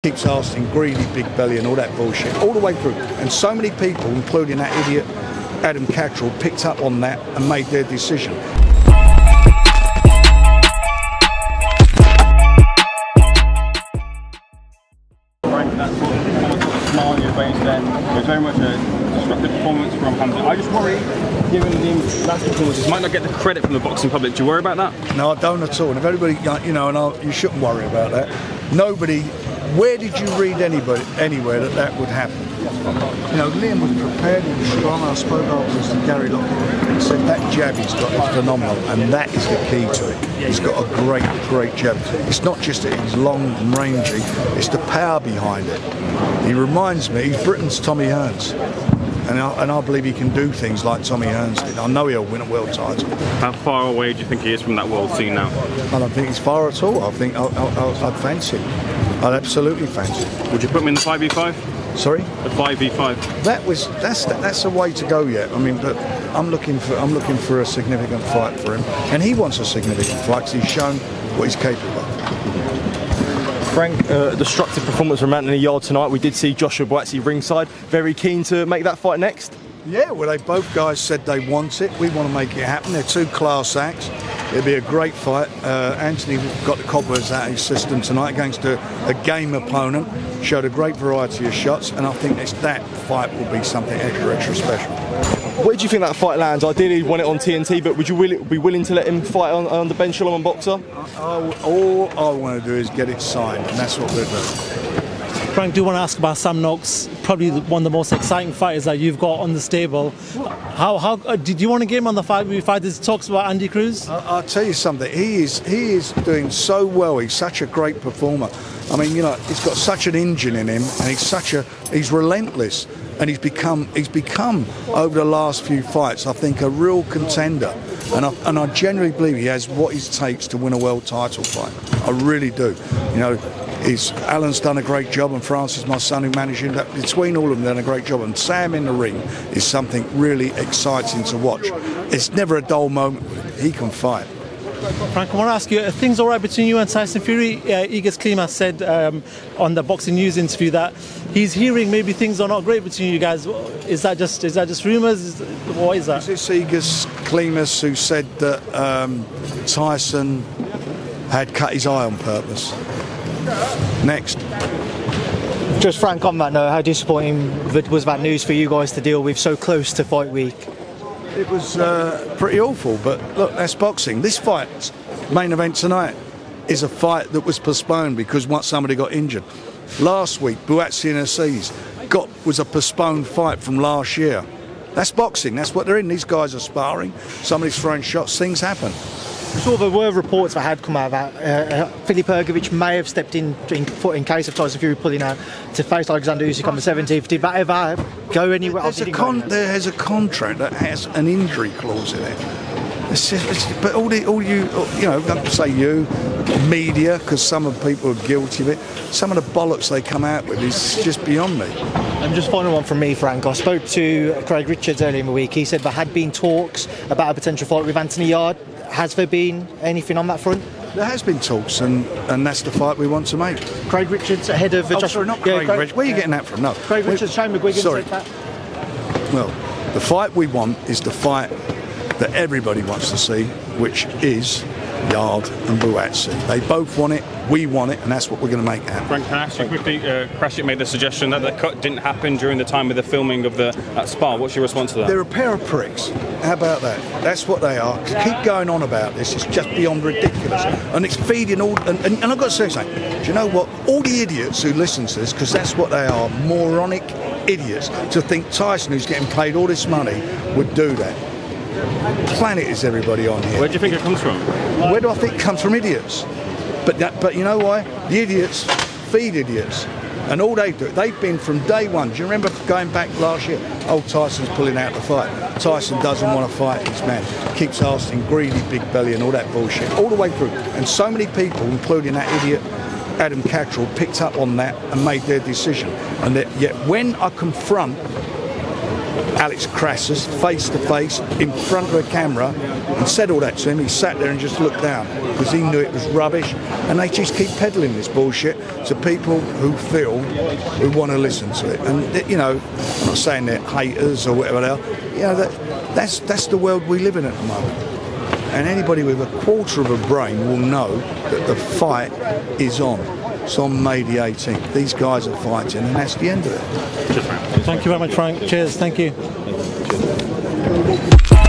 Keeps asking greedy big belly and all that bullshit all the way through, and so many people, including that idiot Adam Catterall, picked up on that and made their decision. Frank, that's what smile on your face there. It was very much a destructive performance from Hamzah. I just worry, given the last performances, might not get the credit from the boxing public. Do you worry about that? No, I don't at all. And if everybody, you know, and you shouldn't worry about that. Nobody. Where did you read anywhere that would happen? You know, Liam was prepared, he was strong. I spoke afterwards to Gary Lockwood. He said that jab he's got is phenomenal, and that is the key to it. He's got a great jab. It's not just that he's long and rangy, it's the power behind it. He reminds me, he's Britain's Tommy Hearns. And I believe he can do things like Tommy Hearns did. I know he'll win a world title. How far away do you think he is from that world scene now? I don't think he's far at all. I think I'd fancy him. I'd absolutely fancy him. Would you put him in the 5v5? Sorry? The 5v5. That's a way to go yet. I mean, but I'm looking for a significant fight for him, and he wants a significant fight because he's shown what he's capable of. Frank, destructive performance from Rant in the yard tonight. We did see Joshua Buatsi ringside. Very keen to make that fight next. Yeah, well, both guys said they want it. We want to make it happen. They're two class acts. It'll be a great fight. Anthony got the cobwebs out of his system tonight against a game opponent. Showed a great variety of shots, and I think that fight will be something extra special. Where do you think that fight lands? Ideally, you'd want it on TNT, but would you be willing to let him fight on the bench on Boxer? All I want to do is get it signed, and that's what we're doing. Frank, do you want to ask about Sam Noakes? Probably one of the most exciting fighters that you've got on the stable. How did you want to get him on the 5v5? There's talks about Andy Cruz. I'll tell you something. He is doing so well. He's such a great performer. I mean, you know, he's got such an engine in him, and he's relentless. And he's become over the last few fights, I think, a real contender. And I genuinely believe he has what it takes to win a world title fight. I really do. You know, Alan's done a great job, and Francis, my son, who managed him. Between all of them, done a great job. And Sam in the ring is something really exciting to watch. It's never a dull moment. He can fight. Frank, I want to ask you, are things all right between you and Tyson Fury? Igor Klima said on the Boxing News interview that he's hearing maybe things are not great between you guys. Is that just rumours? What is that? Is this Igor Klima who said that Tyson had cut his eye on purpose? Next. Just Frank, on that note, how disappointing was that news for you guys to deal with so close to fight week? It was pretty awful, but look, that's boxing. This fight, main event tonight, is a fight that was postponed because once somebody got injured. Last week, Buatsi and Aziz was a postponed fight from last year. That's boxing, that's what they're in. These guys are sparring, somebody's throwing shots, things happen. So there were reports that had come out that Filip Hrgović may have stepped in case of Tyson Fury pulling out to face Oleksandr Usyk on the 17th. Did that ever go anywhere? There has a contract that has an injury clause in it. But all you know, don't say you, media, because some of the people are guilty of it. Some of the bollocks they come out with is just beyond me. And just final one from me, Frank. I spoke to Craig Richards earlier in the week. He said there had been talks about a potential fight with Anthony Yard. Has there been anything on that front? There has been talks, and that's the fight we want to make. Craig Richards ahead of... sorry, not Craig Richards. Where are you getting that from? No. Craig Richards, Shane McGuigan said that. Well, the fight we want is the fight that everybody wants to see, which is Yard and Buatsi. They both want it, we want it, and that's what we're going to make happen. Frank, can I ask you quickly, Krasik made the suggestion that the cut didn't happen during the time of the filming of that spar. What's your response to that? They're a pair of pricks. How about that? That's what they are. Keep going on about this. It's just beyond ridiculous. And it's feeding all... And I've got to say something. Do you know what? All the idiots who listen to this, because that's what they are, moronic idiots, to think Tyson, who's getting paid all this money, would do that. Planet is everybody on here. Where do you think it comes from? Where do I think it comes from? Idiots. But you know why? The idiots feed idiots. And all they do, they've been from day one. Do you remember going back last year? Oh, Tyson's pulling out the fight. Tyson doesn't want to fight his man. Keeps asking greedy big belly and all that bullshit all the way through. And so many people, including that idiot Adam Catterall, picked up on that and made their decision. And yet when I confront Alex Crassus face to face in front of a camera and said all that to him. He sat there and just looked down because he knew it was rubbish, and they just keep peddling this bullshit to people who want to listen to it. And you know, I'm not saying they're haters or whatever they are. You know, that's the world we live in at the moment. And anybody with a quarter of a brain will know that the fight is on. It's on May the 18th. These guys are fighting, and that's the end of it. Thank you very much, Frank. Cheers. Thank you. Thank you.